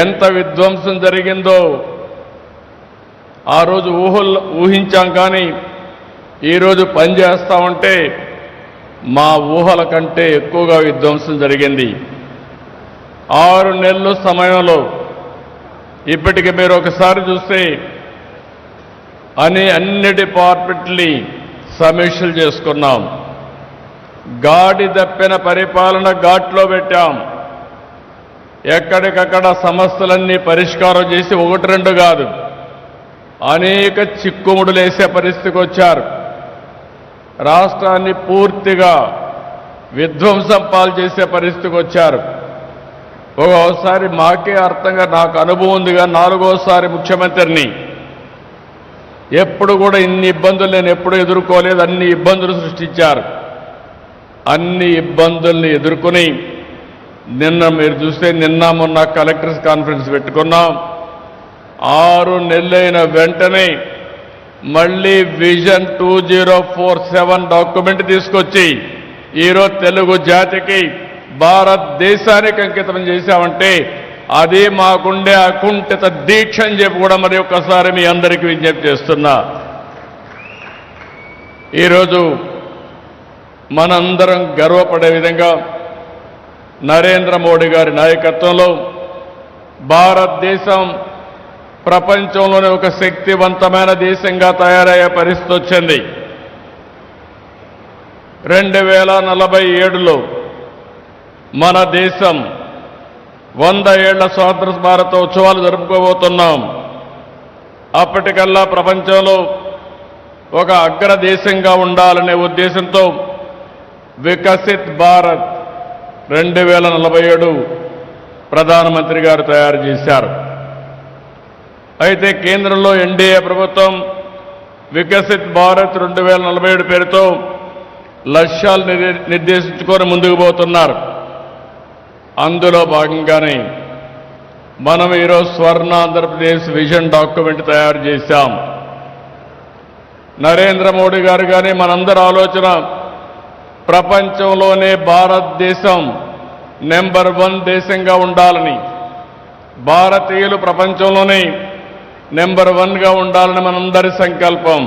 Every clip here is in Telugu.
ఎంత విధ్వంసం జరిగిందో ఆ రోజు ఊహించాం. కానీ ఈరోజు పనిచేస్తా ఉంటే మా ఊహల కంటే ఎక్కువగా విధ్వంసం జరిగింది. 6 నెలల సమయంలో ఇప్పటికి మీరు ఒకసారి చూస్తే అన్ని డిపార్ట్మెంట్ని సమీక్షలు చేసుకున్నాం. గాడి తప్పిన పరిపాలన ఘాట్లో పెట్టాం. ఎక్కడికక్కడ సమస్యలన్నీ పరిష్కారం చేసి 1-2 కాదు, అనేక చిక్కుముడులు వేసే పరిస్థితికి వచ్చారు. రాష్ట్రాన్ని పూర్తిగా విధ్వంసం పాలు చేసే పరిస్థితికి వచ్చారు. ఒక్కోసారి మాకే అర్థంగా నాకు అనుభవం ఉందిగా, 4వసారి ముఖ్యమంత్రిని. ఎప్పుడు కూడా ఇన్ని ఇబ్బందులు నేను ఎప్పుడు ఎదుర్కోలేదు. అన్ని ఇబ్బందులు సృష్టించారు. అన్ని ఇబ్బందుల్ని ఎదుర్కొని నిన్న మీరు చూస్తే నిన్న మొన్న కలెక్టర్స్ కాన్ఫరెన్స్ పెట్టుకున్నాం. 6 నెలలైన వెంటనే మళ్ళీ విజన్ 2047 డాక్యుమెంట్ తీసుకొచ్చి ఈరోజు తెలుగు జాతికి భారతదేశానికి అంకితం చేశామంటే అది మాకుండే అకుంఠిత దీక్ష అని చెప్పి కూడా మరి ఒక్కసారి మీ అందరికీ విజ్ఞప్తి చేస్తున్నా. ఈరోజు మనందరం గర్వపడే విధంగా నరేంద్ర మోడీ గారి నాయకత్వంలో భారతదేశం ప్రపంచంలోనే ఒక శక్తివంతమైన దేశంగా తయారయ్యే పరిస్థితి వచ్చింది. 2047లో మన దేశం 100 ఏళ్ల స్వాతంత్ర భారత ఉత్సవాలు జరుపుకోబోతున్నాం. అప్పటికల్లా ప్రపంచంలో ఒక అగ్రదేశంగా ఉండాలనే ఉద్దేశంతో వికసిత్ భారత్ 2047 ప్రధానమంత్రి గారు తయారు చేశారు. అయితే కేంద్రంలో ఎన్డీఏ ప్రభుత్వం వికసిత్ భారత్ 2047 పేరుతో లక్ష్యాలు నిర్దేశించుకొని ముందుకు పోతున్నారు. అందులో భాగంగానే మనం ఈరోజు స్వర్ణ ఆంధ్రప్రదేశ్ విజన్ డాక్యుమెంట్ తయారు చేశాం. నరేంద్ర మోడీ గారు కానీ మనందరి ఆలోచన ప్రపంచంలోనే భారతదేశం నెంబర్ 1 దేశంగా ఉండాలని, భారతీయులు ప్రపంచంలోనే నెంబర్ 1గా ఉండాలని మనందరి సంకల్పం.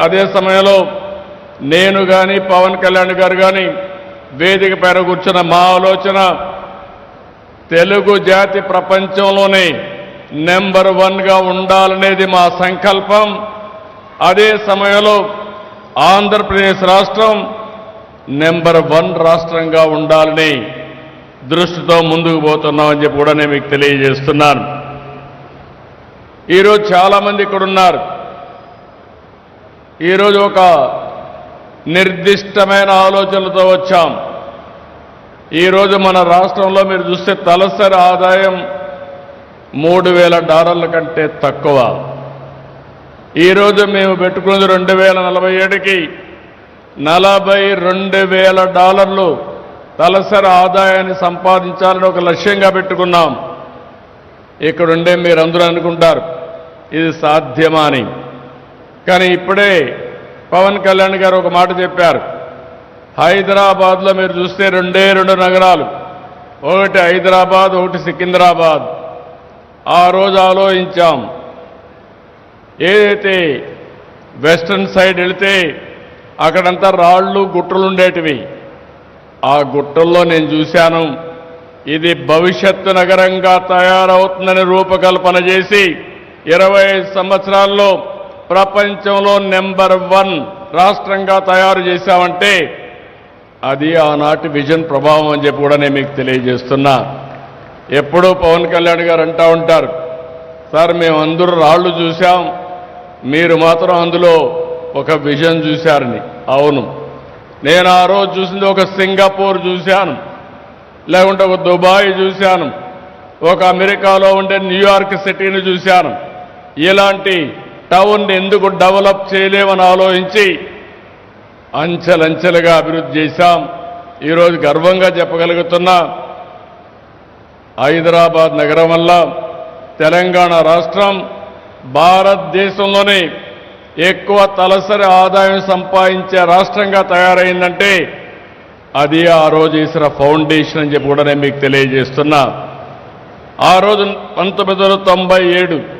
అదే సమయంలో నేను కానీ పవన్ కళ్యాణ్ గారు కానీ వేదిక పైన కూర్చున్న మా ఆలోచన తెలుగు జాతి ప్రపంచంలోనే నెంబర్ 1గా ఉండాలనేది మా సంకల్పం. అదే సమయంలో ఆంధ్రప్రదేశ్ రాష్ట్రం నెంబర్ 1 రాష్ట్రంగా ఉండాలని దృష్టితో ముందుకు పోతున్నామని చెప్పి కూడా నేను మీకు తెలియజేస్తున్నాను. ఈరోజు చాలామంది ఇక్కడ ఉన్నారు. ఈరోజు ఒక నిర్దిష్టమైన ఆలోచనలతో వచ్చాం. ఈరోజు మన రాష్ట్రంలో మీరు చూస్తే తలసరి ఆదాయం $3,000 కంటే తక్కువ. ఈరోజు మేము పెట్టుకున్నది 2047కి $42,000 తలసరి ఆదాయాన్ని సంపాదించాలని ఒక లక్ష్యంగా పెట్టుకున్నాం. ఇక్కడుండే మీరందరూ అనుకుంటారు ఇది సాధ్యమా అని. కానీ ఇప్పుడే పవన్ కళ్యాణ్ గారు ఒక మాట చెప్పారు. హైదరాబాద్లో మీరు చూస్తే 2 నగరాలు, ఒకటి హైదరాబాద్, ఒకటి సికింద్రాబాద్. ఆ రోజు ఆలోచించాం, ఏదైతే వెస్టర్న్ సైడ్ వెళితే అక్కడంతా రాళ్ళు గుట్టలు ఉండేటివి. ఆ గుట్టల్లో నేను చూశాను ఇది భవిష్యత్తు నగరంగా తయారవుతుందని రూపకల్పన చేసి 25 సంవత్సరాల్లో ప్రపంచంలో నెంబర్ 1 రాష్ట్రంగా తయారు చేశామంటే అది ఆనాటి విజన్ ప్రభావం అని చెప్పి కూడా నేను మీకు తెలియజేస్తున్నా. ఎప్పుడూ పవన్ కళ్యాణ్ గారు అంటూ ఉంటారు, సార్ మేము అందరూ రాళ్ళు చూశాం, మీరు మాత్రం అందులో ఒక విజన్ చూశారని. అవును, నేను ఆ రోజు చూసింది ఒక సింగపూర్ చూశాను, లేకుంటే ఒక దుబాయ్ చూశాను, ఒక అమెరికాలో ఉండే న్యూయార్క్ సిటీని చూశాను. ఇలాంటి టౌన్ ఎందుకు డెవలప్ చేయలేమని ఆలోచించి అంచెలంచెలుగా అభివృద్ధి చేశాం. ఈరోజు గర్వంగా చెప్పగలుగుతున్నా, హైదరాబాద్ నగరం వల్ల తెలంగాణ రాష్ట్రం భారతదేశంలోనే ఎక్కువ తలసరి ఆదాయం సంపాదించే రాష్ట్రంగా తయారైందంటే అది ఆ రోజు చేసిన ఫౌండేషన్ అని చెప్పి కూడా నేను మీకు తెలియజేస్తున్నా. ఆ రోజు 1997